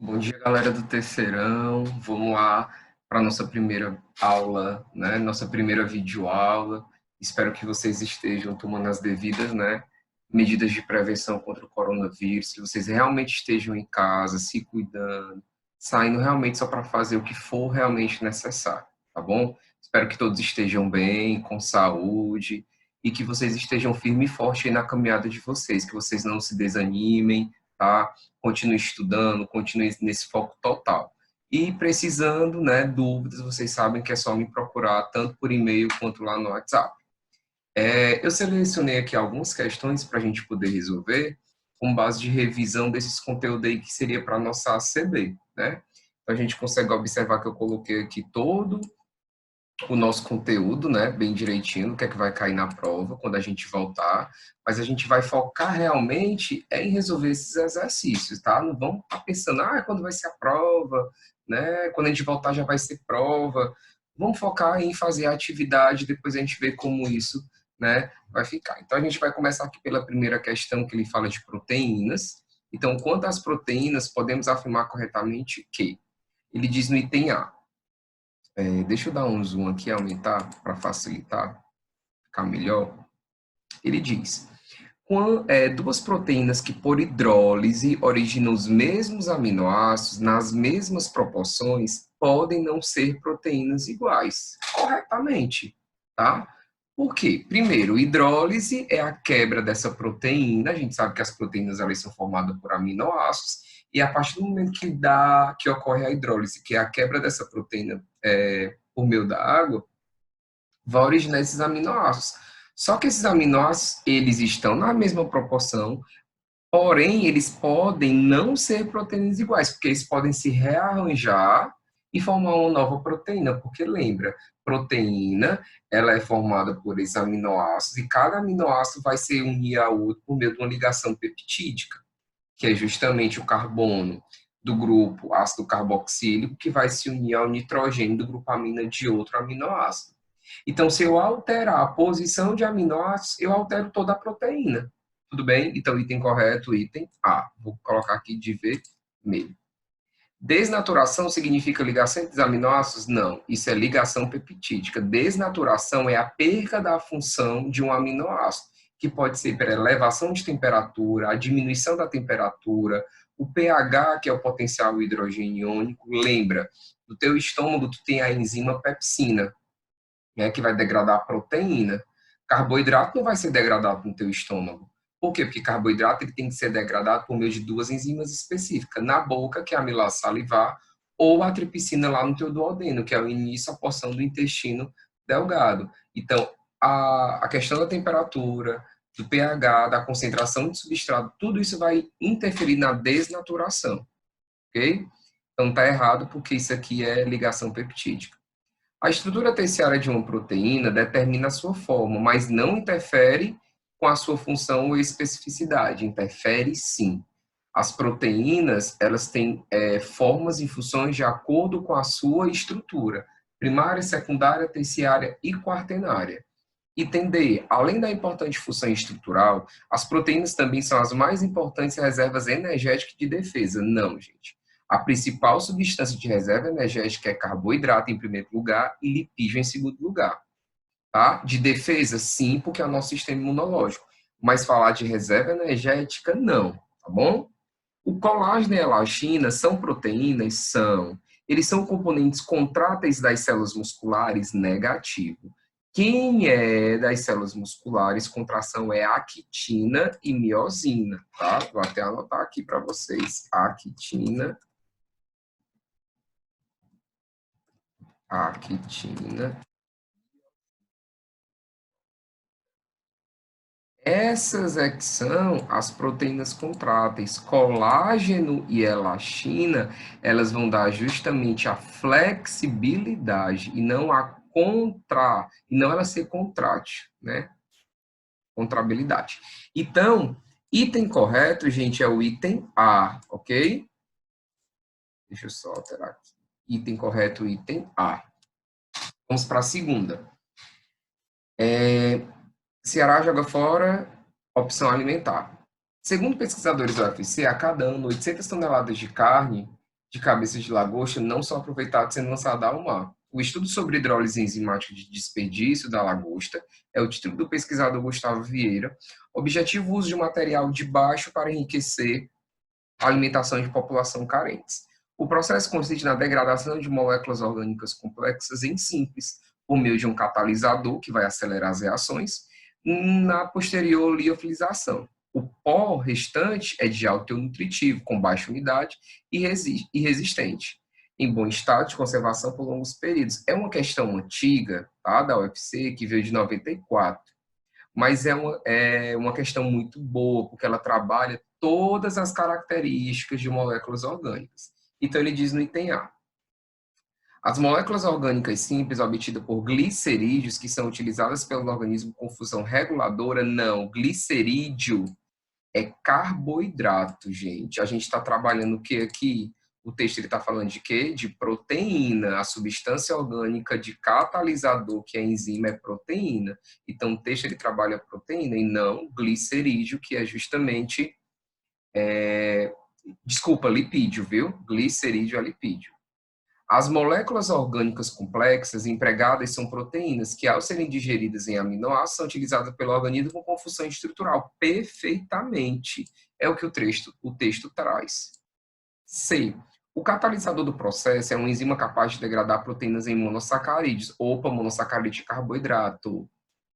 Bom dia, galera do terceirão. Vamos lá para a nossa primeira aula, né? Nossa primeira videoaula. Espero que vocês estejam tomando as devidas, né, medidas de prevenção contra o coronavírus, que vocês realmente estejam em casa, se cuidando, saindo realmente só para fazer o que for realmente necessário, tá bom? Espero que todos estejam bem, com saúde, e que vocês estejam firme e forte aí na caminhada de vocês, que vocês não se desanimem, tá? Continue estudando, continue nesse foco total. E precisando, né, dúvidas, vocês sabem que é só me procurar tanto por e-mail quanto lá no WhatsApp. Eu selecionei aqui algumas questões para a gente poder resolver com base de revisão desses conteúdos aí que seria para a nossa ACB, né? Então, a gente consegue observar que eu coloquei aqui todo o nosso conteúdo, né, bem direitinho, o que é que vai cair na prova quando a gente voltar, mas a gente vai focar realmente em resolver esses exercícios, tá? Não vamos estar pensando, quando vai ser a prova, né? Quando a gente voltar já vai ser prova. Vamos focar em fazer a atividade, depois a gente vê como isso, né, vai ficar. Então a gente vai começar aqui pela primeira questão que ele fala de proteínas. Então, quanto às proteínas, podemos afirmar corretamente que ele diz no item A. Deixa eu dar um zoom aqui, aumentar para facilitar, ficar melhor. Ele diz: duas proteínas que por hidrólise originam os mesmos aminoácidos nas mesmas proporções podem não ser proteínas iguais. Corretamente, tá? Por quê? Primeiro, hidrólise é a quebra dessa proteína. A gente sabe que as proteínas elas são formadas por aminoácidos e a partir do momento que ocorre a hidrólise, que é a quebra dessa proteína por meio da água, vai originar esses aminoácidos. Só que esses aminoácidos, eles estão na mesma proporção, porém, eles podem não ser proteínas iguais, porque eles podem se rearranjar e formar uma nova proteína, porque lembra, proteína, ela é formada por esses aminoácidos, e cada aminoácido vai se unir ao outro por meio de uma ligação peptídica, que é justamente o carbono do grupo ácido carboxílico, que vai se unir ao nitrogênio do grupo amina de outro aminoácido. Então, se eu alterar a posição de aminoácidos, eu altero toda a proteína. Tudo bem? Então, item correto, item A. Vou colocar aqui de vermelho. Desnaturação significa ligação entre os aminoácidos? Não, isso é ligação peptídica. Desnaturação é a perda da função de um aminoácido, que pode ser pela elevação de temperatura, a diminuição da temperatura, o pH, que é o potencial hidrogênio iônico. Lembra, no teu estômago tu tem a enzima pepsina, né, que vai degradar a proteína. Carboidrato não vai ser degradado no teu estômago. Por quê? Porque carboidrato ele tem que ser degradado por meio de duas enzimas específicas. Na boca, que é a amilase salivar, ou a tripsina lá no teu duodeno, que é o início, a porção do intestino delgado. Então, a questão da temperatura, do pH, da concentração de substrato, tudo isso vai interferir na desnaturação, ok? Então, tá errado porque isso aqui é ligação peptídica. A estrutura terciária de uma proteína determina a sua forma, mas não interfere com a sua função ou especificidade. Interfere sim. As proteínas, elas têm formas e funções de acordo com a sua estrutura, primária, secundária, terciária e quaternária. Item D, além da importante função estrutural, as proteínas também são as mais importantes reservas energéticas de defesa. Não, gente. A principal substância de reserva energética é carboidrato em primeiro lugar e lipídio em segundo lugar. Tá? De defesa, sim, porque é o nosso sistema imunológico. Mas falar de reserva energética, não. Tá bom? O colágeno e a elastina são proteínas? São. Eles são componentes contráteis das células musculares? Negativo. Quem é das células musculares? Contração é actina e miosina, tá? Vou até anotar aqui para vocês. Actina. Essas é que são as proteínas contráteis. Colágeno e elastina, elas vão dar justamente a flexibilidade e não e não ela ser contrátil, né? Contrabilidade. Então, item correto, gente, é o item A, ok? Deixa eu só alterar aqui. Item correto, item A. Vamos para a segunda. Ceará joga fora opção alimentar. Segundo pesquisadores do UFC, a cada ano, 800 toneladas de carne de cabeça de lagosta não são aproveitados sendo lançados ao mar. O estudo sobre hidrólise enzimática de desperdício da lagosta é o título do pesquisador Gustavo Vieira. Objetivo: uso de material de baixo para enriquecer a alimentação de população carentes. O processo consiste na degradação de moléculas orgânicas complexas em simples, por meio de um catalisador que vai acelerar as reações, na posterior liofilização. O pó restante é de alto teor nutritivo, com baixa umidade e resistente, em bom estado de conservação por longos períodos. É uma questão antiga, tá, da UFC, que veio de 94, mas é uma questão muito boa, porque ela trabalha todas as características de moléculas orgânicas. Então, ele diz no item A: as moléculas orgânicas simples obtidas por glicerídeos que são utilizadas pelo organismo com função reguladora, não. Glicerídeo é carboidrato, gente. A gente está trabalhando o que aqui? O texto está falando de quê? De proteína. A substância orgânica de catalisador, que é a enzima, é proteína. Então, o texto ele trabalha proteína e não glicerídeo, que é justamente... Desculpa, lipídio, viu? Glicerídeo é lipídio. As moléculas orgânicas complexas empregadas são proteínas que, ao serem digeridas em aminoácidos, são utilizadas pelo organismo com função estrutural. Perfeitamente. É o que o texto traz. C. O catalisador do processo é uma enzima capaz de degradar proteínas em monossacarídeos. Opa, monossacarídeo de carboidrato.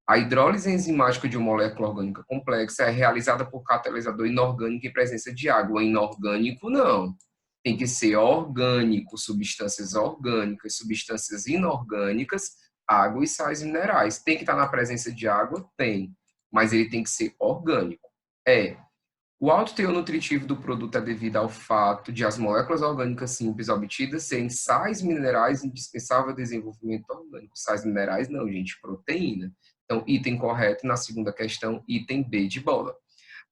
A hidrólise enzimática de uma molécula orgânica complexa é realizada por catalisador inorgânico em presença de água. Inorgânico, não. Tem que ser orgânico, substâncias orgânicas, substâncias inorgânicas, água e sais minerais. Tem que estar na presença de água? Tem. Mas ele tem que ser orgânico. O alto teor nutritivo do produto é devido ao fato de as moléculas orgânicas simples obtidas serem sais minerais indispensáveis ao desenvolvimento orgânico. Sais minerais não, gente, proteína. Então, item correto na segunda questão, item B de bola.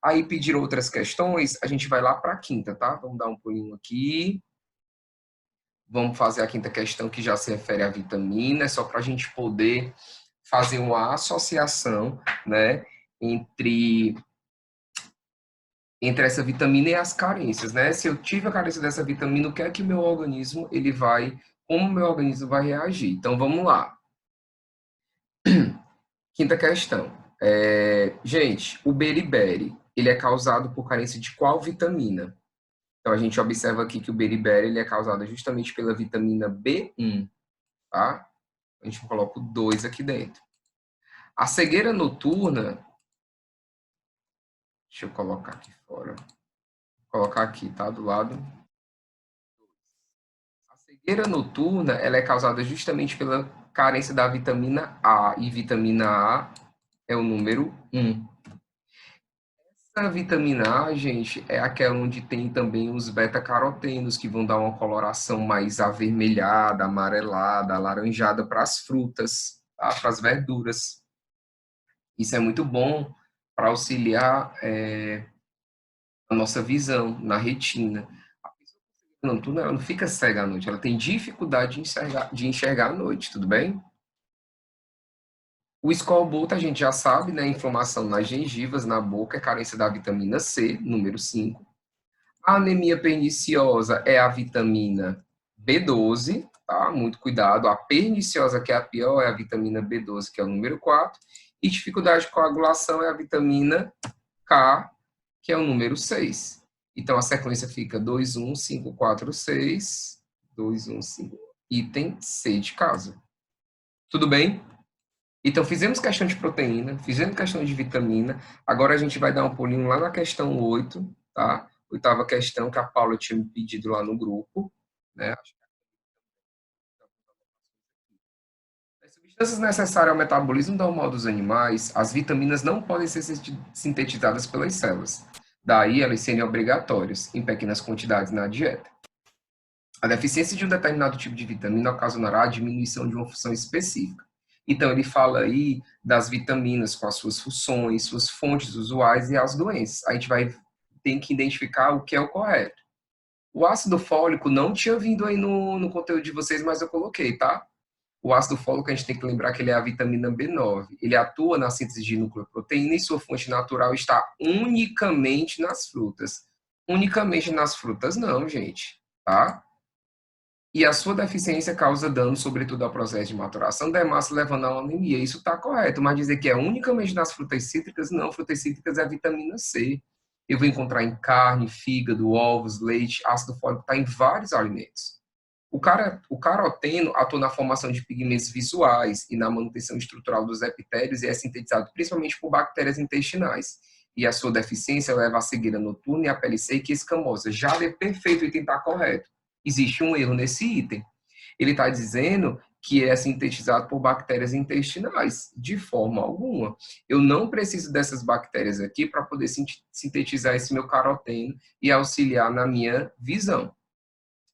Aí pediram outras questões, a gente vai lá para a quinta, tá? Vamos dar um pulinho aqui. Vamos fazer a quinta questão, que já se refere à vitamina, só para a gente poder fazer uma associação, né, entre essa vitamina e as carências, né? Se eu tive a carência dessa vitamina, o que é que o meu organismo, como o meu organismo vai reagir? Então, vamos lá. Quinta questão. Gente, o beriberi, ele é causado por carência de qual vitamina? Então, a gente observa aqui que o beriberi, ele é causado justamente pela vitamina B1, tá? A gente coloca o 2 aqui dentro. A cegueira noturna, deixa eu colocar aqui fora. Vou colocar aqui, tá? Do lado. A cegueira noturna, ela é causada justamente pela carência da vitamina A, e vitamina A é o número 1. Essa vitamina A, gente, é aquela onde tem também os beta-carotenos, que vão dar uma coloração mais avermelhada, amarelada, alaranjada para as frutas, tá? Para as verduras. Isso é muito bom para auxiliar a nossa visão na retina. A pessoa com cegueira noturna, ela não fica cega à noite, ela tem dificuldade de enxergar à noite, tudo bem? O escorbuto, a gente já sabe, né? Inflamação nas gengivas, na boca, é carência da vitamina C, número 5. A anemia perniciosa é a vitamina B12, tá? Muito cuidado. A perniciosa, que é a pior, é a vitamina B12, que é o número 4. E dificuldade de coagulação é a vitamina K, que é o número 6. Então, a sequência fica 2, 1, 5, 4, 6. 2, 1, 5. Item C de casa. Tudo bem? Então, fizemos questão de proteína, fizemos questão de vitamina, agora a gente vai dar um pulinho lá na questão 8, tá? Oitava questão que a Paula tinha me pedido lá no grupo, né? As substâncias necessárias ao metabolismo normal dos animais, as vitaminas não podem ser sintetizadas pelas células. Daí, elas serem obrigatórias, em pequenas quantidades na dieta. A deficiência de um determinado tipo de vitamina ocasionará a diminuição de uma função específica. Então, ele fala aí das vitaminas com as suas funções, suas fontes usuais e as doenças. A gente vai ter que identificar o que é o correto. O ácido fólico não tinha vindo aí no conteúdo de vocês, mas eu coloquei, tá? O ácido fólico, a gente tem que lembrar que ele é a vitamina B9. Ele atua na síntese de nucleoproteína e sua fonte natural está unicamente nas frutas. Unicamente nas frutas, não, gente, tá? E a sua deficiência causa dano, sobretudo ao processo de maturação da hemácia, levando a uma anemia. Isso está correto, mas dizer que é unicamente nas frutas cítricas, não. Frutas cítricas é a vitamina C. Eu vou encontrar em carne, fígado, ovos, leite, ácido fólico, está em vários alimentos. O caroteno atua na formação de pigmentos visuais e na manutenção estrutural dos epitélios e é sintetizado principalmente por bactérias intestinais. E a sua deficiência leva à cegueira noturna e à pele seca e escamosa. Já é perfeito, o item está correto. Existe um erro nesse item. Ele está dizendo que é sintetizado por bactérias intestinais, de forma alguma. Eu não preciso dessas bactérias aqui para poder sintetizar esse meu caroteno e auxiliar na minha visão.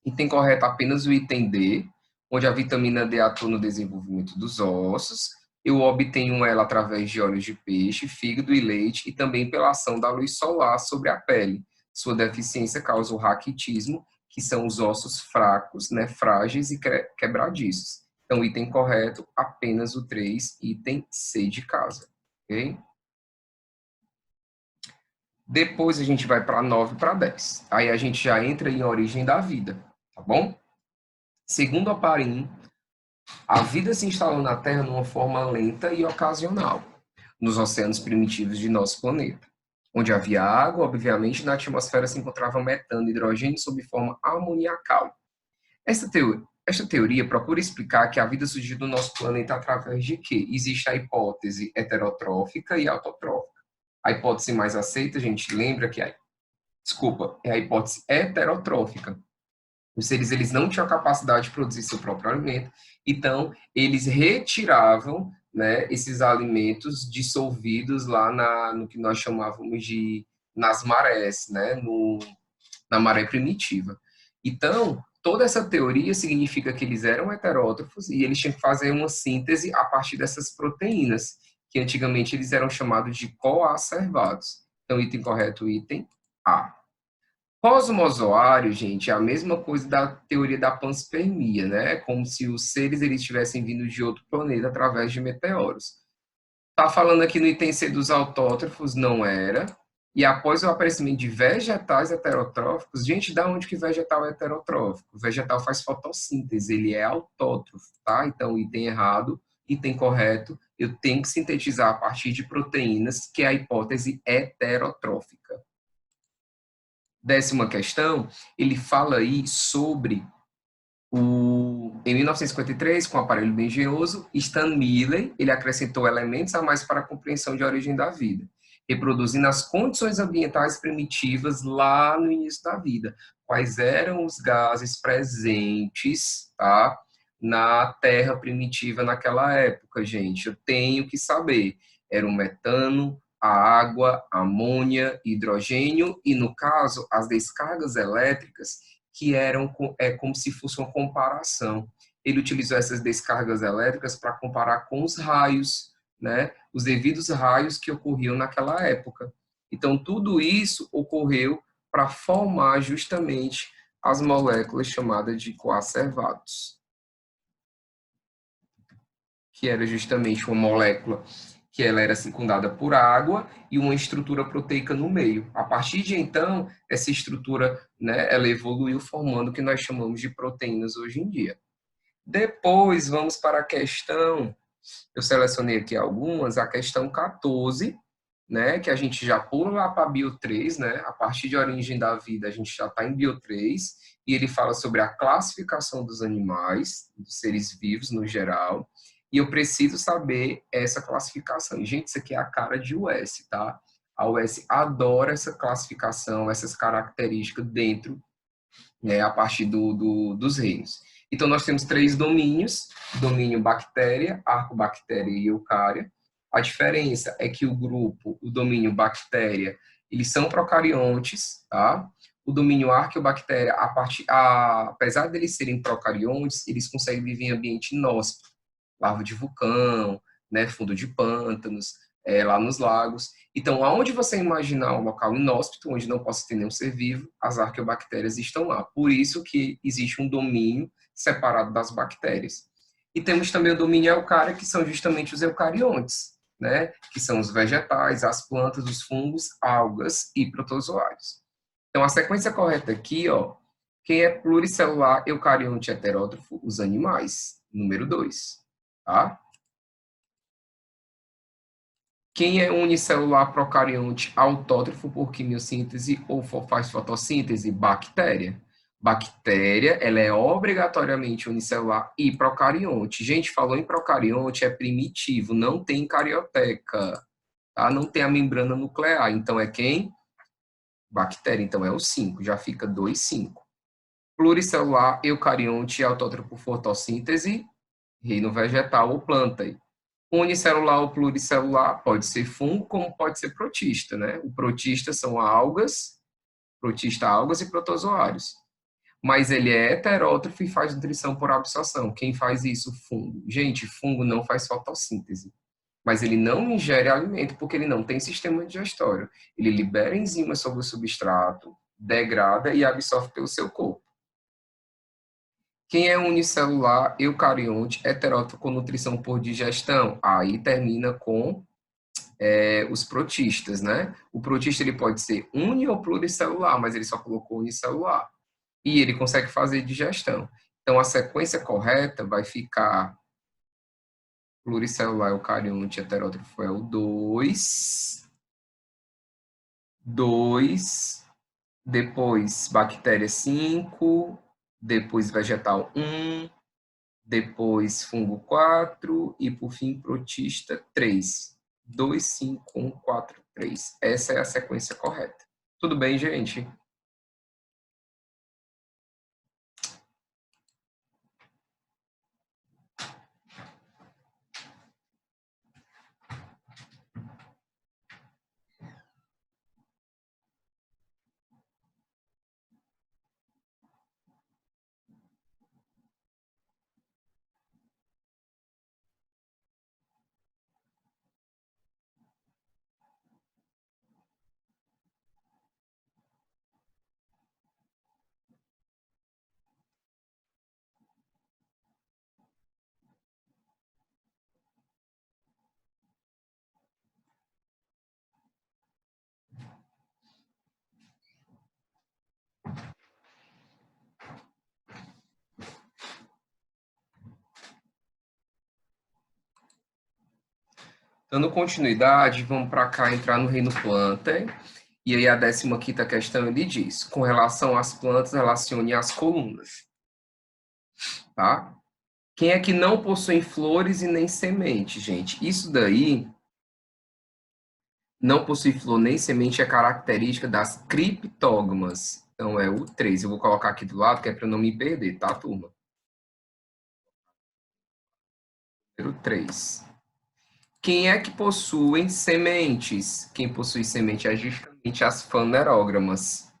Item correto apenas o item D, onde a vitamina D atua no desenvolvimento dos ossos. Eu obtenho ela através de óleos de peixe, fígado e leite e também pela ação da luz solar sobre a pele. Sua deficiência causa o raquitismo, que são os ossos fracos, né, frágeis e quebradiços. Então, item correto, apenas o 3, item C de casa. Ok? Depois a gente vai para 9 para 10. Aí a gente já entra em origem da vida, tá bom? Segundo Aparin, a vida se instalou na Terra numa forma lenta e ocasional, nos oceanos primitivos de nosso planeta. Onde havia água, obviamente, na atmosfera se encontrava metano e hidrogênio sob forma amoniacal. Esta teoria procura explicar que a vida surgiu no nosso planeta através de quê? Existe a hipótese heterotrófica e autotrófica. A hipótese mais aceita, a gente lembra que é a hipótese heterotrófica. Os seres eles não tinham a capacidade de produzir seu próprio alimento, então eles retiravam, né, esses alimentos dissolvidos lá no que nós chamávamos de nas marés, né, na maré primitiva. Então, toda essa teoria significa que eles eram heterótrofos e eles tinham que fazer uma síntese a partir dessas proteínas, que antigamente eles eram chamados de coacervados. Então, item correto, item A. Pós-mozoário, gente, é a mesma coisa da teoria da panspermia, né? Como se os seres eles tivessem vindo de outro planeta através de meteoros. Tá falando aqui no item C dos autótrofos, não era. E após o aparecimento de vegetais heterotróficos, gente, da onde que vegetal é heterotrófico? O vegetal faz fotossíntese, ele é autótrofo, tá? Então, item errado, item correto, eu tenho que sintetizar a partir de proteínas, que é a hipótese heterotrófica. 10ª questão, ele fala aí sobre em 1953, com o aparelho bem engenhoso, Stan Milley, ele acrescentou elementos a mais para a compreensão de origem da vida, reproduzindo as condições ambientais primitivas lá no início da vida. Quais eram os gases presentes, tá, na Terra primitiva naquela época, gente? Eu tenho que saber. Era o metano, a água, a amônia, hidrogênio e, no caso, as descargas elétricas, que eram como se fosse uma comparação. Ele utilizou essas descargas elétricas para comparar com os raios, né? Os devidos raios que ocorriam naquela época. Então, tudo isso ocorreu para formar justamente as moléculas chamadas de coacervados, que era justamente uma molécula que ela era circundada por água e uma estrutura proteica no meio. A partir de então, essa estrutura, né, ela evoluiu formando o que nós chamamos de proteínas hoje em dia. Depois, vamos para a questão, eu selecionei aqui algumas, a questão 14, né, que a gente já pula lá para a Bio 3, né, a partir de origem da vida, a gente já está em Bio 3, e ele fala sobre a classificação dos animais, dos seres vivos no geral, e eu preciso saber essa classificação. Gente, isso aqui é a cara de US, tá? A US adora essa classificação, essas características dentro, né, a partir dos reinos. Então, nós temos 3 domínios: domínio bactéria, arcobactéria e eucária. A diferença é que o domínio bactéria, eles são procariontes, tá? O domínio arqueobactéria, apesar de eles serem procariontes, eles conseguem viver em ambiente inóspito, larva de vulcão, né, fundo de pântanos, lá nos lagos. Então, aonde você imaginar um local inóspito, onde não possa ter nenhum ser vivo, as arqueobactérias estão lá. Por isso que existe um domínio separado das bactérias. E temos também o domínio eucária, que são justamente os eucariontes, né, que são os vegetais, as plantas, os fungos, algas e protozoários. Então, a sequência correta aqui, ó, Quem é pluricelular eucarionte heterótrofo? Os animais. Número 2. Tá? Quem é unicelular procarionte autótrofo por quimiossíntese ou faz fotossíntese? Bactéria. Bactéria, ela é obrigatoriamente unicelular e procarionte. Gente, falou em procarionte, é primitivo, não tem carioteca, tá? Não tem a membrana nuclear. Então, é quem? Bactéria. Então, é o 5, já fica 2, 5. Pluricelular, eucarionte, autótrofo por fotossíntese, reino vegetal ou planta. Unicelular ou pluricelular pode ser fungo, como pode ser protista, né? O protista são algas, protista algas e protozoários. Mas ele é heterótrofo e faz nutrição por absorção. Quem faz isso? Fungo. Gente, fungo não faz fotossíntese. Mas ele não ingere alimento porque ele não tem sistema digestório. Ele libera enzimas sobre o substrato, degrada e absorve pelo seu corpo. Quem é unicelular, eucarionte, heterótrofo com nutrição por digestão? Aí termina com os protistas, né? O protista ele pode ser uni ou pluricelular, mas ele só colocou unicelular. E ele consegue fazer digestão. Então, a sequência correta vai ficar pluricelular, eucarionte, heterótrofo é o 2, 2, depois bactéria 5, depois vegetal 1, depois fungo 4 e, por fim, protista 3. 2, 5, 1, 4, 3. Essa é a sequência correta. Tudo bem, gente? Dando continuidade, vamos para cá entrar no reino planta. E aí a 15ª questão ele diz, com relação às plantas, relacione as colunas. Tá? Quem é que não possui flores e nem semente, gente? Isso daí, não possui flor nem semente, é característica das criptógamas. Então é o 3. Eu vou colocar aqui do lado, que é para não me perder, tá, turma? Número 3. Quem é que possui sementes? Quem possui semente é justamente as fanerógramas.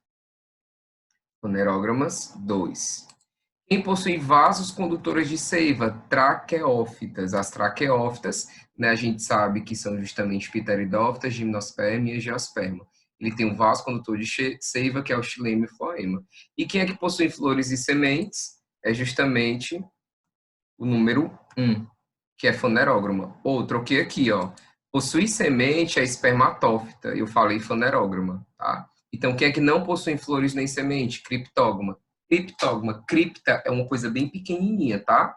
Fanerógramas, 2. Quem possui vasos condutores de seiva? Traqueófitas. As traqueófitas, né, a gente sabe que são justamente pteridófitas, gimnosperma e angiosperma. Ele tem um vaso condutor de seiva, que é o xilema e floema. E quem é que possui flores e sementes? É justamente o número 1, que é fanerógrama. Outro, que aqui, ó. Possui semente é espermatófita. Eu falei fanerógrama, tá? Então, quem é que não possui flores nem semente? Criptógama. Criptógama, cripta é uma coisa bem pequenininha, tá?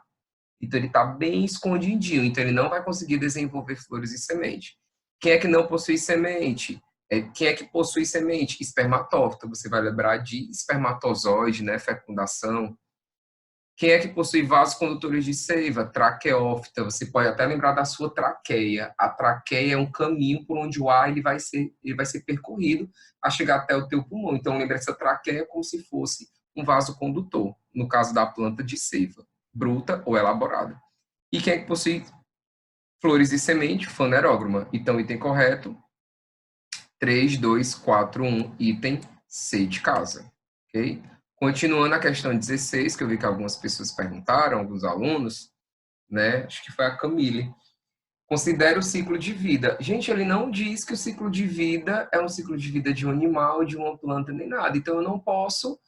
Então, ele tá bem escondidinho. Então, ele não vai conseguir desenvolver flores e semente. Quem é que não possui semente? Quem é que possui semente? Espermatófita. Você vai lembrar de espermatozoide, né? Fecundação. Quem é que possui vasos condutores de seiva? Traqueófita. Você pode até lembrar da sua traqueia. A traqueia é um caminho por onde o ar ele vai ser percorrido a chegar até o teu pulmão. Então, lembra essa traqueia como se fosse um vaso condutor, no caso da planta de seiva, bruta ou elaborada. E quem é que possui flores e semente? Fanerógrama. Então, item correto, 3, 2, 4, 1, item C de casa. Ok? Continuando a questão 16, que eu vi que algumas pessoas perguntaram, alguns alunos, né? Acho que foi a Camille. Considera o ciclo de vida. Gente, ele não diz que o ciclo de vida é um ciclo de vida de um animal, de uma planta, nem nada. Então, eu não posso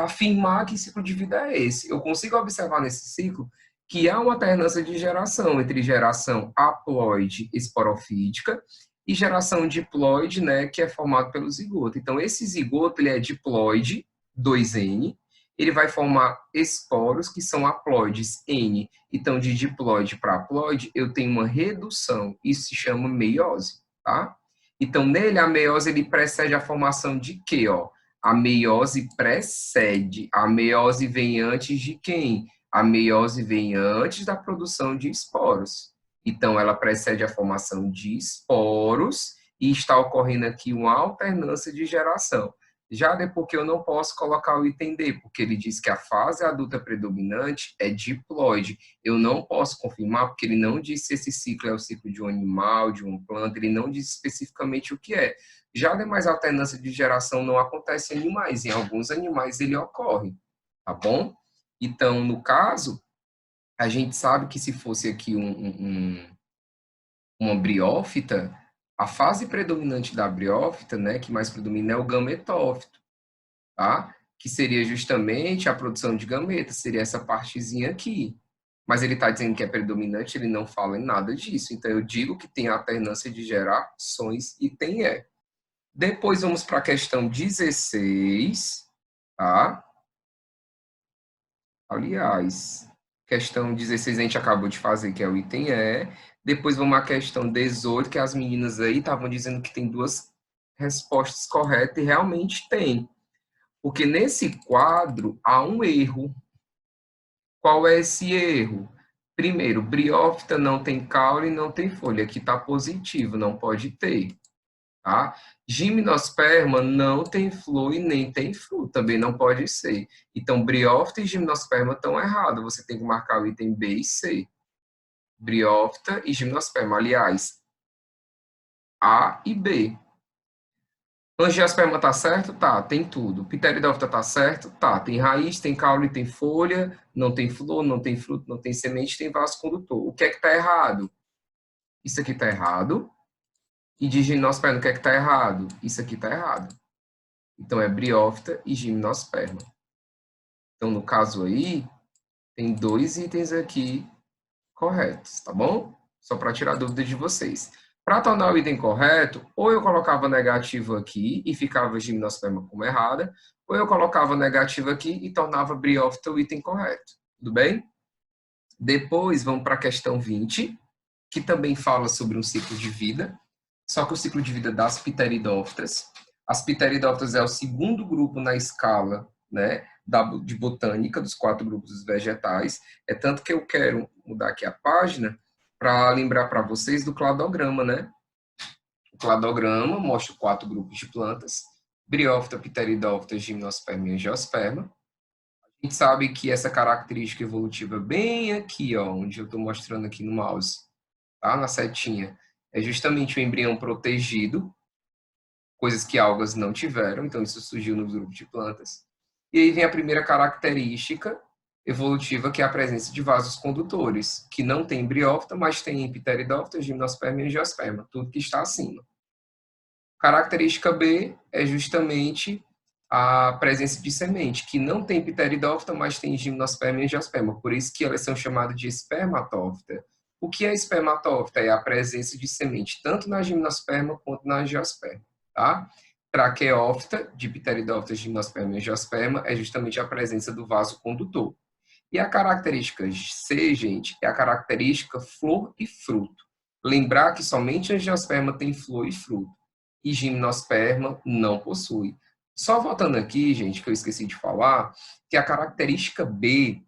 afirmar que ciclo de vida é esse. Eu consigo observar nesse ciclo que há uma alternância de geração entre geração haploide esporofítica e geração diploide, né, que é formado pelo zigoto. Então, esse zigoto ele é diploide, 2N, ele vai formar esporos que são haploides N. Então, de diploide para haploide, eu tenho uma redução. Isso se chama meiose, tá? Então, nele, a meiose ele precede a formação de quê, ó? A meiose precede. A meiose vem antes de quem? A meiose vem antes da produção de esporos. Então, ela precede a formação de esporos e está ocorrendo aqui uma alternância de geração. Já depois que eu não posso colocar o item D, porque ele diz que a fase adulta predominante é diploide. Eu não posso confirmar, porque ele não diz se esse ciclo é o ciclo de um animal, de uma planta, ele não diz especificamente o que é. Já a demais alternância de geração não acontece em animais, em alguns animais ele ocorre, tá bom? Então, no caso, a gente sabe que se fosse aqui uma briófita, a fase predominante da briófita, né, que mais predomina é o gametófito, tá? Que seria justamente a produção de gametas, seria essa partezinha aqui. Mas ele está dizendo que é predominante, ele não fala em nada disso. Então, eu digo que tem alternância de gerações e tem é. Depois, vamos para a questão 16, tá? Aliás, questão 16 a gente acabou de fazer, que é o item E. Depois vamos à questão 18, que as meninas aí estavam dizendo que tem duas respostas corretas, e realmente tem. Porque nesse quadro há um erro. Qual é esse erro? Primeiro, briófita não tem caule e não tem folha. Aqui está positivo, não pode ter. Tá? Gimnosperma não tem flor e nem tem fruto, também não pode ser. Então, briófita e gimnosperma estão errados. Você tem que marcar o item B e C. Briófita e gimnosperma. Aliás, A e B. Angiosperma tá certo? Tá, tem tudo. Pteridófita tá certo? Tá, tem raiz, tem caule, tem folha, não tem flor, não tem fruto, não tem semente, tem vaso condutor. O que é que tá errado? Isso aqui tá errado. E de gimnosperma, o que é que tá errado? Isso aqui tá errado. Então, é briófita e gimnosperma. Então, no caso aí, tem dois itens aqui corretos, tá bom? Só para tirar dúvida de vocês. Para tornar o item correto, ou eu colocava negativo aqui e ficava gimnosperma como errada, ou eu colocava negativo aqui e tornava briófita o item correto. Tudo bem? Depois, vamos para a questão 20, que também fala sobre um ciclo de vida, só que o ciclo de vida das pteridófitas. As pteridófitas é o segundo grupo na escala, né, de botânica, dos 4 grupos dos vegetais. É tanto que eu quero mudar aqui a página para lembrar para vocês do cladograma, né? O cladograma mostra 4 grupos de plantas: briófita, pteridófita, gimnosperma e angiosperma. A gente sabe que essa característica evolutiva bem aqui, ó, onde eu estou mostrando aqui no mouse, tá? Na setinha, é justamente o embrião protegido, coisas que algas não tiveram, então isso surgiu no grupo de plantas. E aí vem a primeira característica evolutiva, que é a presença de vasos condutores, que não tem briófita, mas tem em pteridófita, gimnosperma e angiosperma, tudo que está acima. Característica B é justamente a presença de semente, que não tem pteridófita, mas tem gimnosperma e angiosperma, por isso que elas são chamadas de espermatófita. O que é espermatófita? É a presença de semente, tanto na gimnosperma quanto na angiosperma, tá? Traqueófita, de pteridófita, gimnosperma e angiosperma, é justamente a presença do vaso condutor. E a característica C, gente, é a característica flor e fruto. Lembrar que somente a angiosperma tem flor e fruto, e gimnosperma não possui. Só voltando aqui, gente, que eu esqueci de falar, que a característica B,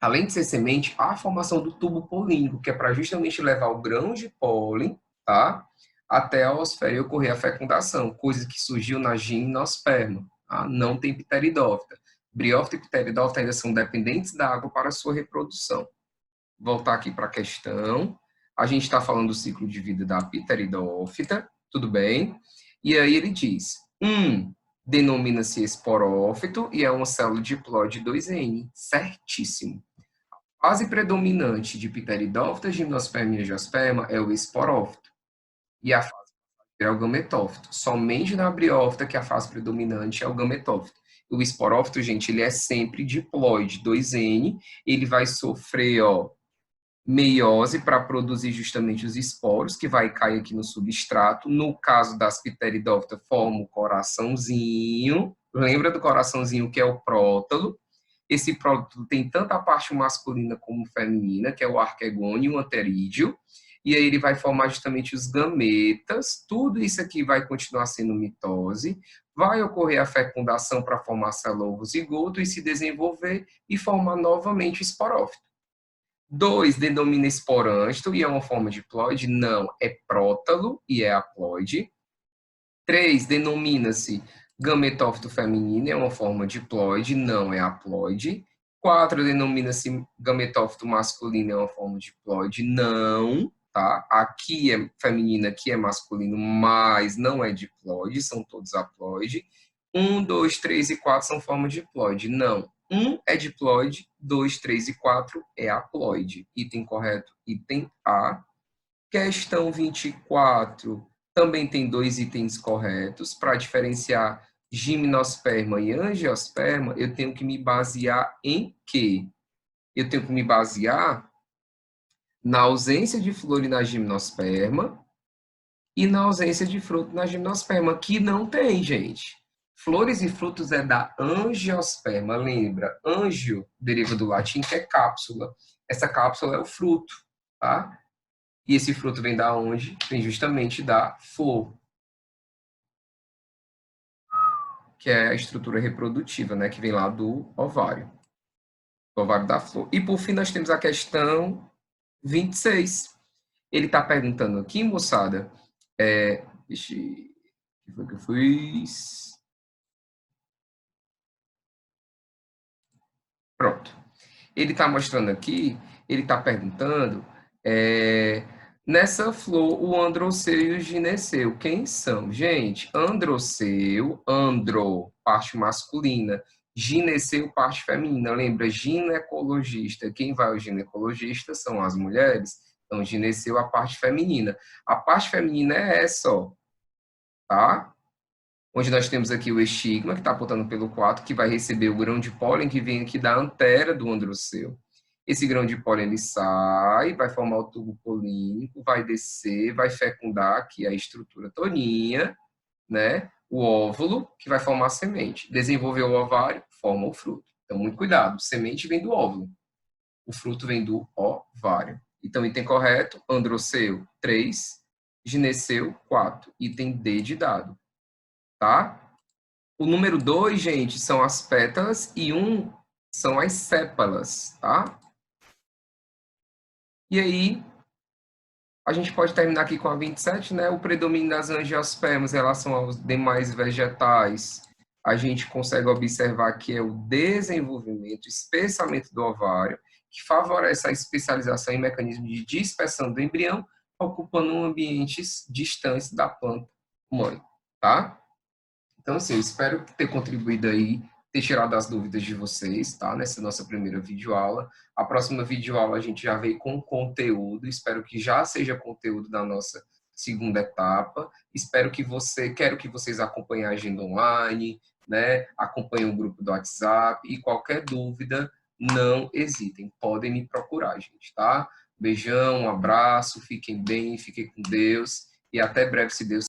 além de ser semente, há a formação do tubo polínico, que é para justamente levar o grão de pólen, tá? Até a osfera e ocorrer a fecundação, coisa que surgiu na gimnosperma, tá? Não tem pteridófita. Briófita e pteridófita ainda são dependentes da água para sua reprodução. Voltar aqui para a questão. A gente está falando do ciclo de vida da pteridófita, tudo bem? E aí ele diz, denomina-se esporófito e é uma célula diploide 2N. Certíssimo. A fase predominante de pteridófita, gimnosperma e angiosperma é o esporófito. E a fase é o gametófito. Somente na briófita que a fase predominante é o gametófito. O esporófito, gente, ele é sempre diploide 2N. Ele vai sofrer, ó, meiose para produzir justamente os esporos, que vai cair aqui no substrato. No caso das pteridófitas, forma o coraçãozinho. Lembra do coraçãozinho que é o prótalo? Esse prótalo tem tanto a parte masculina como feminina, que é o arquegônio e o anterídeo, e aí ele vai formar justamente os gametas, tudo isso aqui vai continuar sendo mitose, vai ocorrer a fecundação para formar célula zigoto e se desenvolver e formar novamente o esporófito. 2, denomina esporâncito e é uma forma de ploide? Não, é prótalo e é haploide. 3, denomina-se gametófito feminino, é uma forma de ploide, não é haploide. 4, denomina-se gametófito masculino, é uma forma de ploide, não, tá? Aqui é feminino, aqui é masculino, mas não é diploide, são todos haploide. 1, 2, 3 e 4 são formas de ploide, não. 1 é diploide, 2, 3 e 4 é haploide. Item correto, item A. Questão 24 também tem 2 itens corretos. Para diferenciar gimnosperma e angiosperma, eu tenho que me basear em quê? Eu tenho que me basear na ausência de flor na gimnosperma e na ausência de fruto na gimnosperma, que não tem, gente. Flores e frutos é da angiosperma, lembra? Angio deriva do latim, que é cápsula. Essa cápsula é o fruto, tá? E esse fruto vem da onde? Vem justamente da flor, que é a estrutura reprodutiva, né? Que vem lá do ovário da flor. E por fim, nós temos a questão 26. Ele está perguntando aqui, moçada, deixa, o que foi que eu fiz? Pronto. Ele está mostrando aqui, ele está perguntando, nessa flor, o androceu e o gineceu, quem são? Gente, androceu, andro, parte masculina, gineceu, parte feminina. Lembra, ginecologista. Quem vai ao ginecologista são as mulheres. Então, gineceu, a parte feminina. A parte feminina é essa, ó, tá? Onde nós temos aqui o estigma, que está apontando pelo 4, que vai receber o grão de pólen que vem aqui da antera do androceu. Esse grão de pólen ele sai, vai formar o tubo polínico, vai descer, vai fecundar aqui a estrutura toninha, né? O óvulo, que vai formar a semente. Desenvolveu o ovário, forma o fruto. Então, muito cuidado. Semente vem do óvulo. O fruto vem do ovário. Então, item correto, androceu, 3, gineceu, 4. Item D de dado. Tá? O número 2, gente, são as pétalas e 1 são as sépalas, tá? E aí, a gente pode terminar aqui com a 27, né? O predomínio das angiospermas em relação aos demais vegetais, a gente consegue observar que é o desenvolvimento, espessamento do ovário, que favorece a especialização em mecanismos de dispersão do embrião, ocupando ambientes distantes da planta mãe, tá? Então, assim, eu espero ter contribuído aí, ter tirado as dúvidas de vocês, tá? Nessa nossa primeira videoaula. A próxima videoaula a gente já veio com conteúdo, espero que já seja conteúdo da nossa segunda etapa. Quero que vocês acompanhem a agenda online, né? Acompanhem o grupo do WhatsApp e qualquer dúvida, não hesitem, podem me procurar, gente, tá? Beijão, um abraço, fiquem bem, fiquem com Deus e até breve, se Deus